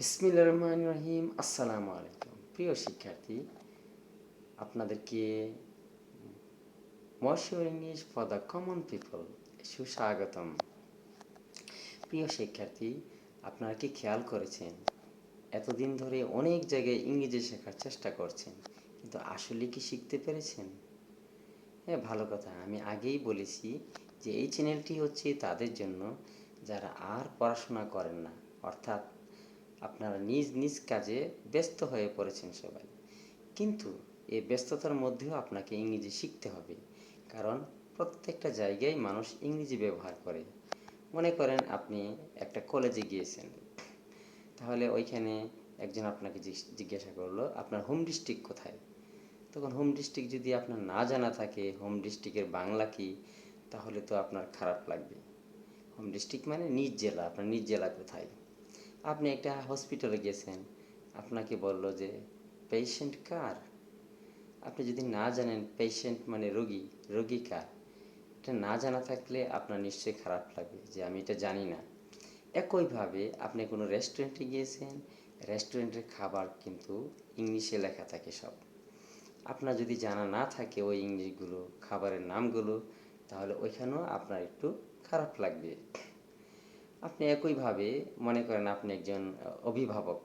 বিসমিল্লাহির রহমানির রহিম। আসসালামু আলাইকুম প্রিয় শিক্ষার্থী, আপনাদেরকে Mashiur English for the common people সুস্বাগতম। প্রিয় শিক্ষার্থী, আপনারা কি খেয়াল করেছেন এতদিন ধরে অনেক জায়গায় ইংরেজি শেখার চেষ্টা করছেন, কিন্তু আসলে কি শিখতে পেরেছেন? হ্যাঁ, ভালো কথা। আমি আগেই বলেছি যে এই চ্যানেলটি হচ্ছে তাদের জন্য যারা আর পড়াশোনা করেন না, অর্থাৎ আপনারা নিজ নিজ কাজে ব্যস্ত হয়ে পড়েছেন সবাই। কিন্তু এই ব্যস্ততার মধ্যেও আপনাকে ইংরেজি শিখতে হবে, কারণ প্রত্যেকটা জায়গায় মানুষ ইংরেজি ব্যবহার করে। মনে করেন আপনি একটা কলেজে গিয়েছেন, তাহলে ওইখানে একজন আপনাকে জিজ্ঞাসা করলো আপনার হোম ডিস্ট্রিক্ট কোথায়। তখন হোম ডিস্ট্রিক্ট যদি আপনার না জানা থাকে হোম ডিস্ট্রিক্টের বাংলা কি, তাহলে তো আপনার খারাপ লাগবে। হোম ডিস্ট্রিক্ট মানে নিজ জেলা, আপনার নিজ জেলা কোথায়। আপনি একটা হসপিটালে গেছেন, আপনাকে বলল যে পেশেন্ট কার। আপনি যদি না জানেন পেশেন্ট মানে রোগী, রোগী কার, এটা না জানা থাকলে আপনার নিশ্চয়ই খারাপ লাগবে যে আমি এটা জানি না। একইভাবে আপনি কোনো রেস্টুরেন্টে গিয়েছেন, রেস্টুরেন্টের খাবার কিন্তু ইংলিশে লেখা থাকে সব। আপনার যদি জানা না থাকে ওই ইংলিশগুলো, খাবারের নামগুলো, তাহলে ওইখানেও আপনার একটু খারাপ লাগবে। আপনি একইভাবে মনে করেন আপনি একজন অভিভাবক,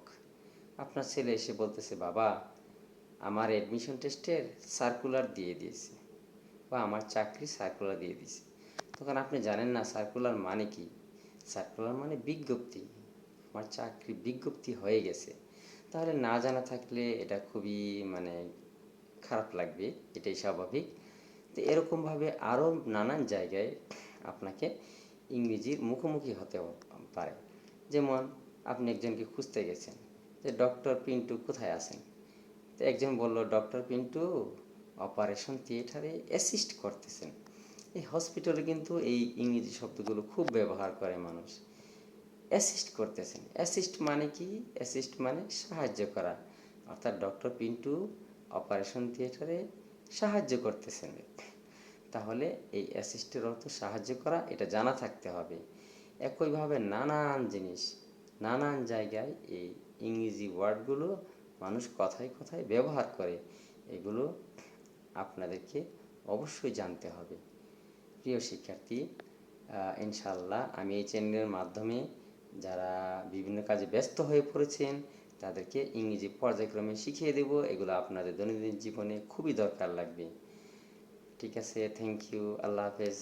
আপনার ছেলে এসে বলতেছে বাবা আমার অ্যাডমিশন টেস্টের সার্কুলার দিয়ে দিয়েছে, বা আমার চাকরি সার্কুলার দিয়ে দিয়েছে। তখন আপনি জানেন না সার্কুলার মানে কি। সার্কুলার মানে বিজ্ঞপ্তি, আমার চাকরি বিজ্ঞপ্তি হয়ে গেছে। তাহলে না জানা থাকলে এটা খুবই মানে খারাপ লাগবে, এটাই স্বাভাবিক। তো এরকমভাবে আরও নানান জায়গায় আপনাকে ইংরেজির মুখোমুখি হতে পারে। যেমন আপনি একজনকে খুঁজতে গেছেন যে ডক্টর পিন্টু কোথায় আছেন। তো একজন বলল ডক্টর পিন্টু অপারেশন থিয়েটারে অ্যাসিস্ট করতেছেন। এই হসপিটালে কিন্তু এই ইংরেজি শব্দগুলো খুব ব্যবহার করে মানুষ। অ্যাসিস্ট করতেছেন, অ্যাসিস্ট মানে কি? অ্যাসিস্ট মানে সাহায্য করা, অর্থাৎ ডক্টর পিন্টু অপারেশন থিয়েটারে সাহায্য করতেছেন। তাহলে এই অ্যাসিস্টের অর্থ সাহায্য করা, এটা জানা থাকতে হবে। একইভাবে নানান জিনিস, নানান জায়গায় এই ইংরেজি ওয়ার্ডগুলো মানুষ কথায় কথায় ব্যবহার করে, এগুলো আপনাদেরকে অবশ্যই জানতে হবে। প্রিয় শিক্ষার্থী, ইনশাল্লাহ আমি এই চ্যানেলের মাধ্যমে যারা বিভিন্ন কাজে ব্যস্ত হয়ে পড়েছেন তাদেরকে ইংরেজি পর্যায়ক্রমে শিখিয়ে দেব। এগুলো আপনাদের দৈনন্দিন জীবনে খুবই দরকার লাগবে। ঠিক আছে, থ্যাংক ইউ, আল্লাহ হাফেজ।